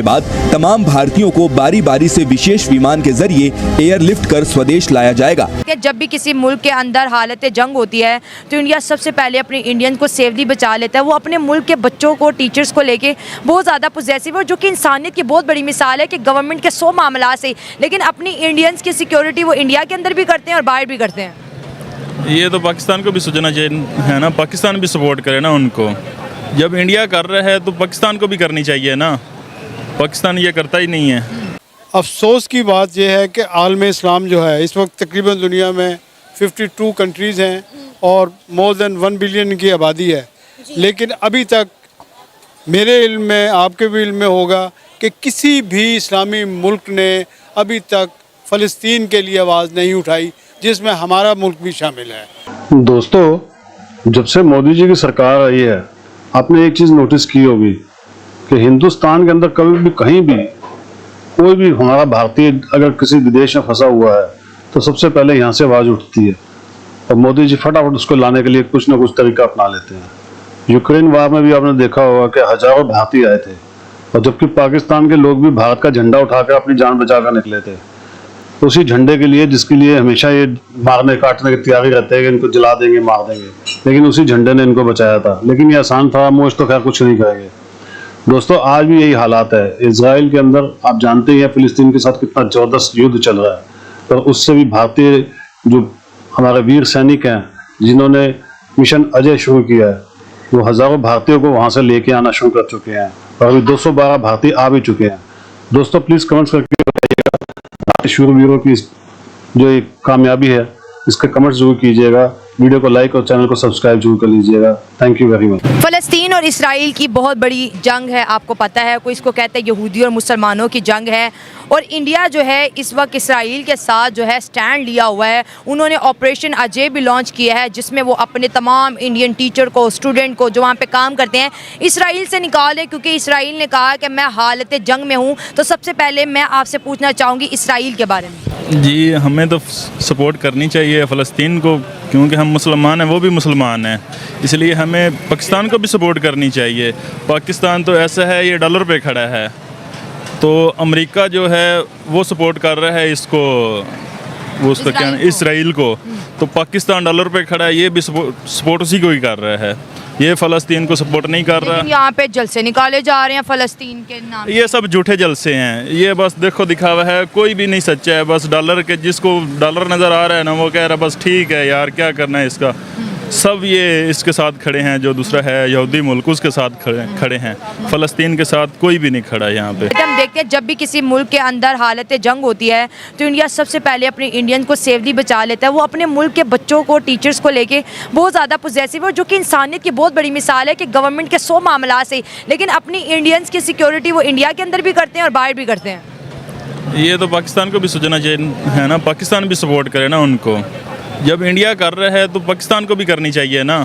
के बाद तमाम भारतीयों को बारी बारी से विशेष विमान के जरिए एयरलिफ्ट कर स्वदेश लाया जाएगा। जब भी किसी मुल्क के अंदर हालत जंग होती है तो इंडिया सबसे पहले अपने इंडियंस को सेफली बचा लेता है। वो अपने मुल्क के बच्चों को, टीचर्स को लेके बहुत ज़्यादा पॉजिटिव है, जो कि इंसानियत की बहुत बड़ी मिसाल है कि गवर्नमेंट के 100 मामला से, लेकिन अपनी इंडियंस की सिक्योरिटी वो इंडिया के अंदर भी करते हैं और बाहर भी करते हैं। ये तो पाकिस्तान को भी सोचना चाहिए है ना, पाकिस्तान भी सपोर्ट करे ना उनको। जब इंडिया कर रहा है तो पाकिस्तान को भी करनी चाहिए ना, पाकिस्तान ये करता ही नहीं है। अफसोस की बात यह है कि आलम इस्लाम जो है इस वक्त तकरीबन दुनिया में 52 कंट्रीज़ हैं और मोर दैन 1 बिलियन की आबादी है, लेकिन अभी तक मेरे इल्म में, आपके भी इल्म में होगा कि किसी भी इस्लामी मुल्क ने अभी तक फ़लस्तीन के लिए आवाज़ नहीं उठाई, जिसमें हमारा मुल्क भी शामिल है। दोस्तों, जब से मोदी जी की सरकार आई है, आपने एक चीज़ नोटिस की होगी कि हिंदुस्तान के अंदर कभी भी कहीं भी कोई भी हमारा भारतीय अगर किसी विदेश में फंसा हुआ है तो सबसे पहले यहाँ से आवाज़ उठती है और मोदी जी फटाफट उसको लाने के लिए कुछ ना कुछ तरीका अपना लेते हैं। यूक्रेन वार में भी आपने देखा होगा कि हजारों भारतीय आए थे और जबकि पाकिस्तान के लोग भी भारत का झंडा उठाकर अपनी जान बचाकर निकले थे, उसी झंडे के लिए जिसके लिए हमेशा ये मारने काटने की तैयारी रहते हैं कि इनको जला देंगे, मार देंगे, लेकिन उसी झंडे ने इनको बचाया था। लेकिन ये आसान था, मोश तो खैर कुछ नहीं करेंगे। दोस्तों, आज भी यही हालात है। इजराइल के अंदर आप जानते हैं फिलिस्तीन के साथ कितना ज़बरदस्त युद्ध चल रहा है, पर उससे भी भारतीय जो हमारे वीर सैनिक हैं जिन्होंने मिशन अजय शुरू किया है, वो हज़ारों भारतीयों को वहाँ से लेके आना शुरू कर चुके हैं और अभी 212 भारतीय आ भी चुके हैं। दोस्तों, प्लीज़ कमेंट्स करके बताइएगा शूरवीरों की जो एक कामयाबी है, इसके कमेंट्स जरूर कीजिएगा। वीडियो को लाइक और चैनल को सब्सक्राइब जरूर कर लीजिएगा। Thank you very much. फ़लस्तीन और इसराइल की बहुत बड़ी जंग है, आपको पता है। कोई इसको कहते हैं यहूदी और मुसलमानों की जंग है, और इंडिया जो है इस वक्त इसराइल के साथ जो है स्टैंड लिया हुआ है। उन्होंने ऑपरेशन अजय भी लॉन्च किया है, जिसमें वो अपने तमाम इंडियन टीचर को, स्टूडेंट को जो वहाँ पे काम करते हैं, इसराइल से निकाले, क्योंकि इसराइल ने कहा कि मैं हालत जंग में हूँ। तो सबसे पहले मैं आपसे पूछना चाहूँगी इसराइल के बारे में। जी, हमें तो सपोर्ट करनी चाहिए फ़लस्तीन को, क्योंकि हम मुसलमान हैं, वो भी मुसलमान हैं, इसलिए हमें पाकिस्तान को भी सपोर्ट करनी चाहिए। पाकिस्तान तो ऐसा है, ये डॉलर पे खड़ा है, तो अमेरिका जो है वो सपोर्ट कर रहा है इसको, वो उसका क्या इसराइल को, तो पाकिस्तान डॉलर पे खड़ा है, ये भी सपोर्ट उसी को ही कर रहा है, ये फ़लस्तीन को सपोर्ट नहीं कर रहा। यहाँ पे जलसे निकाले जा रहे हैं फ़लस्तीन के नाम, ये सब झूठे जलसे हैं, ये बस देखो दिखावा है, कोई भी नहीं सच्चा है। बस डॉलर के, जिसको डॉलर नज़र आ रहा है ना, वो कह रहा है बस ठीक है यार, क्या करना है इसका। सब ये इसके साथ खड़े हैं, जो दूसरा है यहूदी मुल्क, उसके साथ खड़े हैं। फ़लस्तीन के साथ कोई भी नहीं खड़ा यहाँ पे। हम देखते हैं जब भी किसी मुल्क के अंदर हालत जंग होती है तो इंडिया सबसे पहले अपने इंडियंस को सेफली बचा लेता है। वो अपने मुल्क के बच्चों को, टीचर्स को लेके बहुत ज़्यादा पॉजिटिव है, जो कि इंसानियत की बहुत बड़ी मिसाल है कि गवर्नमेंट के 100 मामला से, लेकिन अपनी इंडियंस की सिक्योरिटी वो इंडिया के अंदर भी करते हैं और बाहर भी करते हैं। ये तो पाकिस्तान को भी सोचना चाहिए है ना, पाकिस्तान भी सपोर्ट करे ना उनको। जब इंडिया कर रहा है तो पाकिस्तान को भी करनी चाहिए ना,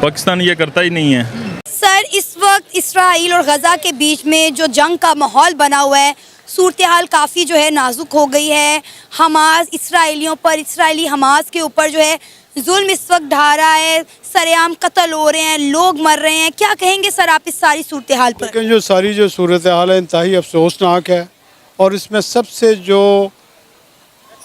पाकिस्तान ये करता ही नहीं है। सर, इस वक्त इसराइल और गज़ा के बीच में जो जंग का माहौल बना हुआ है, सूरत हाल काफ़ी जो है नाजुक हो गई है। हमास इसराइलियों पर, इसराइली हमास के ऊपर जो है जुल्म इस वक्त ढा रहा है, सरेआम कत्ल हो रहे हैं, लोग मर रहे हैं। क्या कहेंगे सर आप इस सारी सूरत हाल पर? लेकिन जो सारी जो सूरत हाल है इंतहाई अफसोसनाक है, और इसमें सबसे जो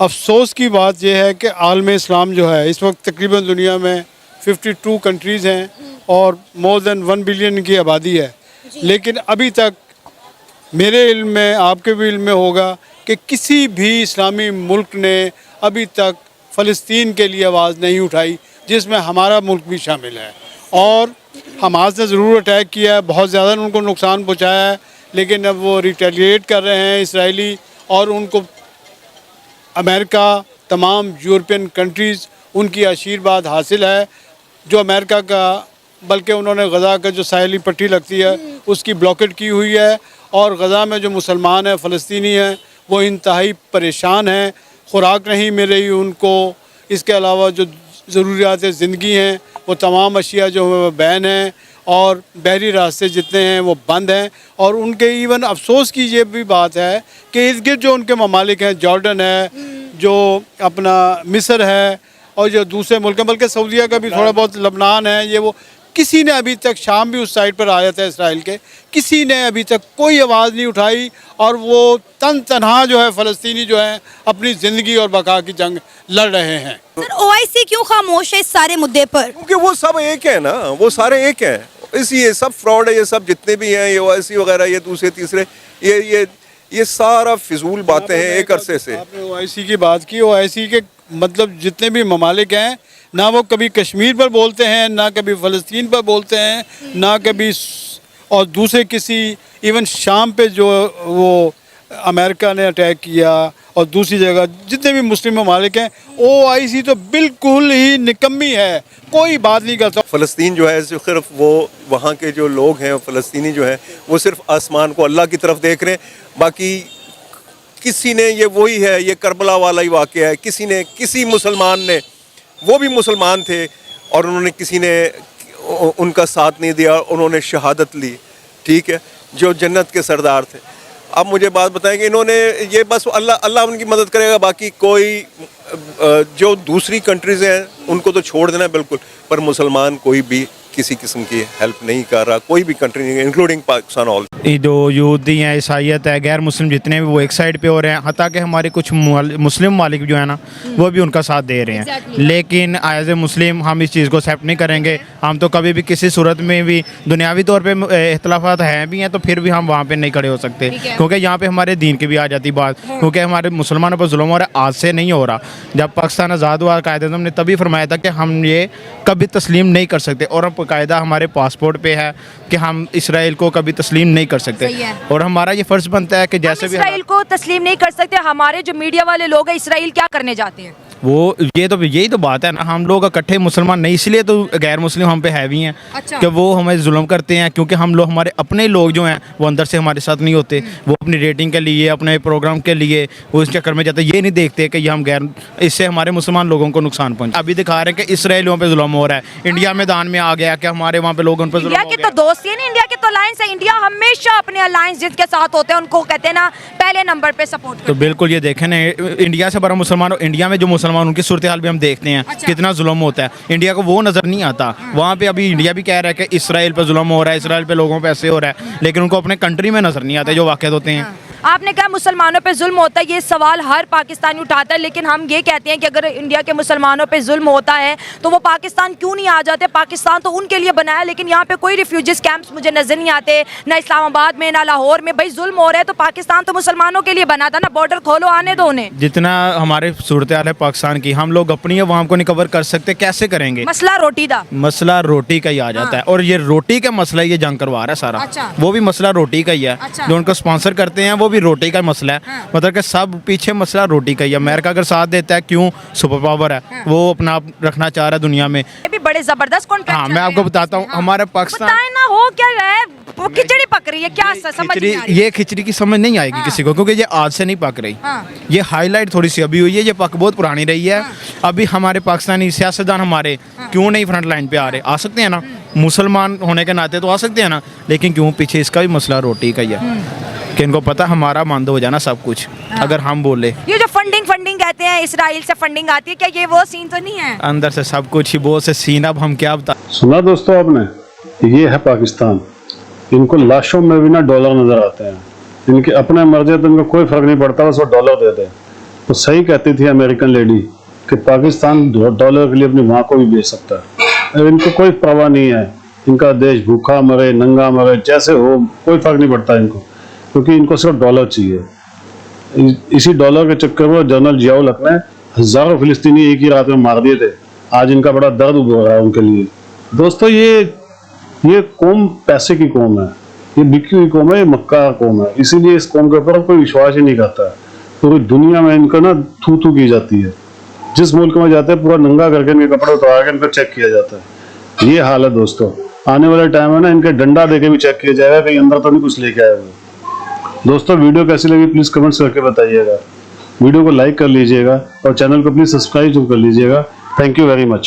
अफसोस की बात यह है कि आलम इस्लाम जो है इस वक्त तकरीबन दुनिया में 52 कंट्रीज़ हैं और मोर दैन 1 बिलियन की आबादी है, लेकिन अभी तक मेरे इल्म में, आपके भी इल्म में होगा कि किसी भी इस्लामी मुल्क ने अभी तक फ़लस्तीन के लिए आवाज़ नहीं उठाई, जिसमें हमारा मुल्क भी शामिल है। और हमास ने ज़रूर अटैक किया है, बहुत ज़्यादा उनको नुकसान पहुँचाया है, लेकिन अब वो रिटेलिएट कर रहे हैं इसराइली, और उनको अमेरिका, तमाम यूरोपियन कंट्रीज़, उनकी आशीर्वाद हासिल है। जो अमेरिका का, बल्कि उन्होंने गज़ा का जो साहिली पट्टी लगती है उसकी ब्लॉकेट की हुई है, और गज़ा में जो मुसलमान हैं, फ़लस्तीनी हैं, वो इंतहाई परेशान हैं, खुराक नहीं मिल रही उनको। इसके अलावा जो ज़रूरियात ज़िंदगी हैं वो तमाम अशिया जो है वो बैन हैं, और बहरी रास्ते जितने हैं वो बंद हैं। और उनके इवन अफसोस की ये भी बात है कि इर्द गिर्द जो उनके ममालिक हैं, जॉर्डन है, जो अपना मिस्र है, और जो दूसरे मुल्क हैं, बल्कि सऊदीया का भी थोड़ा बहुत, लबनान है, ये वो किसी ने अभी तक, शाम भी उस साइड पर आया था इसराइल के, किसी ने अभी तक कोई आवाज़ नहीं उठाई और वो तनहा जो है फ़लस्तीनी जो है अपनी ज़िंदगी और बका की जंग लड़ रहे हैं। सर ओआईसी क्यों खामोश है इस सारे मुद्दे पर? क्योंकि वो सब एक है ना, वो सारे एक हैं। ये सब फ्रॉड है, ये सब जितने भी हैं, ये ओआईसी वगैरह, ये दूसरे तीसरे, ये सारा फिजूल बातें हैं एक अरसे से। आपने ओआईसी की बात की, ओआईसी के मतलब जितने भी ममालिक हैं ना, वो कभी कश्मीर पर बोलते हैं, ना कभी फ़लस्तीन पर बोलते हैं, ना कभी और दूसरे किसी, इवन शाम पे जो वो अमेरिका ने अटैक किया और दूसरी जगह जितने भी मुस्लिम ममालिक हैं, ओआईसी तो बिल्कुल ही निकम्मी है, कोई बात नहीं करता। फ़लस्तीन जो है सिर्फ वो वहाँ के जो लोग हैं फ़लस्तीनी जो हैं वो सिर्फ आसमान को अल्लाह की तरफ देख रहे हैं। बाकी किसी ने, ये वही है, ये करबला वाला ही वाक़या है, किसी मुसलमान ने, वो भी मुसलमान थे और उन्होंने, किसी ने उनका साथ नहीं दिया, उन्होंने शहादत ली, ठीक है, जो जन्नत के सरदार थे। अब मुझे बात बताएं कि इन्होंने ये बस अल्लाह उनकी मदद करेगा, बाकी कोई जो दूसरी कंट्रीज़ हैं उनको तो छोड़ देना बिल्कुल, पर मुसलमान कोई भी किसी किस्म की हेल्प नहीं कर रहा, कोई भी कंट्री नहीं, इंक्लूडिंग पाकिस्तान ऑल। ये जो यहूदी हैं, ईसाईयत है, गैर मुस्लिम जितने भी, वो एक साइड पे हो रहे हैं, हत्ता कि हमारे कुछ मुस्लिम मालिक जो है ना वो भी उनका साथ दे रहे हैं। लेकिन एज ए मुस्लिम हम इस चीज़ को एक्सेप्ट नहीं करेंगे। हम तो कभी भी किसी सूरत में भी दुनियावी तौर पे इख्तलाफात हैं भी हैं तो फिर भी हम वहाँ पे नहीं खड़े हो सकते, क्योंकि यहाँ पे हमारे दीन की भी आ जाती बात, क्योंकि हमारे मुसलमानों पर जुल्म हो रहा है, आज से नहीं हो रहा। जब पाकिस्तान आज़ाद हुआ, कायदे-ए-आज़म ने तभी फरमाया था कि हम ये कभी तस्लीम नहीं कर सकते, और अब कायदा हमारे पासपोर्ट पे है कि हम इसराइल को कभी तस्लीम नहीं कर सकते, और हमारा ये फ़र्ज़ बनता है कि जैसे भी इसराइल को तस्लीम नहीं कर सकते। हमारे जो मीडिया वाले लोग हैं, इसराइल क्या करने जाते हैं? वो यही तो बात है ना, हम लोग इकट्ठे मुसलमान नहीं, इसलिए तो गैर मुस्लिम हम पे हैवी हैं। अच्छा। कि वो हमें जुल्म करते हैं, क्योंकि हम लोग, हमारे अपने लोग जो हैं वो अंदर से हमारे साथ नहीं होते, वो अपनी रेटिंग के लिए, अपने प्रोग्राम के लिए वो इस चक्कर में जाते, ये नहीं देखते कि ये हम गैर, इससे हमारे मुसलमान लोगों को नुकसान पहुँचा। अभी दिखा रहे हैं कि इसराइलियों पर जुल्म हो रहा है, इंडिया मैदान में आ गया कि हमारे वहाँ पे लोग उन पर जुल्म हो इंडिया के तो दोस्त ही नहीं, इंडिया के तो अलायंस है। इंडिया हमेशा अपने अलायंस जिनके साथ होते हैं उनको कहते हैं ना पहले नंबर पे सपोर्ट करते तो बिल्कुल ये देखें ना, इंडिया से बड़ा मुसलमान, इंडिया में जो मुसलमान उनकी सूरत हाल भी हम देखते हैं। अच्छा। कितना जुल्म होता है, इंडिया को वो नज़र नहीं आता। वहाँ पे अभी इंडिया भी कह रहा है कि इसराइल पे जुल्म हो रहा है, इसराइल पे लोगों पे ऐसे हो रहा है, लेकिन उनको अपने कंट्री में नज़र नहीं आता जो वाक़यात होते हैं। आपने कहा मुसलमानों पे जुल्म होता है, ये सवाल हर पाकिस्तानी उठाता है, लेकिन हम ये कहते हैं कि अगर इंडिया के मुसलमानों पे जुल्म होता है तो वो पाकिस्तान क्यों नहीं आ जाते? पाकिस्तान तो उनके लिए बनाया, लेकिन यहाँ पे कोई रिफ्यूजीज कैंप्स मुझे नजर नहीं आते, ना इस्लामाबाद में ना लाहौर में। भाई जुल्म हो रहा है तो पाकिस्तान तो मुसलमानों के लिए बना था ना, बॉर्डर खोलो, आने दो उन्हें। जितना हमारे सूरत हाल है पाकिस्तान की, हम लोग अपनी अवाम को नहीं कवर कर सकते, कैसे करेंगे? मसला रोटी दा, मसला रोटी का ही आ जाता है, और ये रोटी का मसला ये जंग करवा रहा है सारा। अच्छा। वो भी मसला रोटी का ही है। अच्छा। जो उनको स्पॉन्सर करते हैं वो भी रोटी का मसला है। मतलब कि सब पीछे मसला रोटी का ही है। अमेरिका अगर साथ देता है, क्यों? सुपर पावर है, वो अपना आप रखना चाह रहा है दुनिया में। ये भी बड़े जबरदस्त कॉन्ट्रैक्ट। हाँ, मैं आपको बताता हूँ, हमारे पाकिस्तान, बताए ना हो क्या है, वो खिचड़ी पक रही है, क्या समझ नहीं आ रही? ये खिचड़ी की समझ नहीं आएगी किसी को, क्योंकि ये आज से नहीं पक रही। ये हाईलाइट थोड़ी सी अभी हुई है, ये पक बहुत पुरानी रही है। अभी हमारे पाकिस्तानी सियासतदान हमारे क्यों नहीं फ्रंट लाइन पे आ रहे? आ सकते हैं ना, मुसलमान होने के नाते तो आ सकते हैं ना, लेकिन क्यों पीछे इसका भी मसला रोटी का ही है कि इनको पता हमारा बंद हो जाना सब कुछ अगर हम बोले। ये जो फंडिंग कहते हैं, इसराइल से फंडिंग आती है, क्या ये वो सीन तो नहीं है? अंदर से सब कुछ ही बहुत से सीन, अब हम क्या बता। सुना दोस्तों आपने, ये है पाकिस्तान। इनको लाशों में भी ना डॉलर नजर आते हैं, इनके अपने मर्जी तो इनको कोई फर्क नहीं पड़ता, बस वो डॉलर दे दे। तो सही कहती थी अमेरिकन लेडी कि पाकिस्तान डॉलर के लिए अपनी माँ को भी बेच सकता है। इनको कोई परवाह नहीं है, इनका देश भूखा मरे, नंगा मरे, जैसे हो, कोई फर्क नहीं पड़ता इनको, क्योंकि इनको सिर्फ डॉलर चाहिए। इसी डॉलर के चक्कर में जनरल जियाउल हक ने हजारों फिलिस्तीनी एक ही रात में मार दिए थे। आज इनका बड़ा दर्द हो रहा है उनके लिए। दोस्तों, ये कौम पैसे की कौम है, ये बिकी हुई कौम है, ये मक्कार कौम है, इसीलिए इस कौम के ऊपर कोई विश्वास ही नहीं करता है। पूरी दुनिया में इनको ना थू थू की जाती है। जिस मुल्क में जाते हैं पूरा नंगा करके इनके कपड़े उतार के इनको चेक किया जाता है। ये हाल है दोस्तों। आने वाले टाइम में ना इनके डंडा देके भी चेक किया जाएगा कहीं अंदर तो नहीं कुछ लेके आए हुए। दोस्तों, वीडियो कैसी लगी प्लीज कमेंट्स करके बताइएगा। वीडियो को लाइक कर लीजिएगा और चैनल को प्लीज सब्सक्राइब कर लीजिएगा। Thank you very much.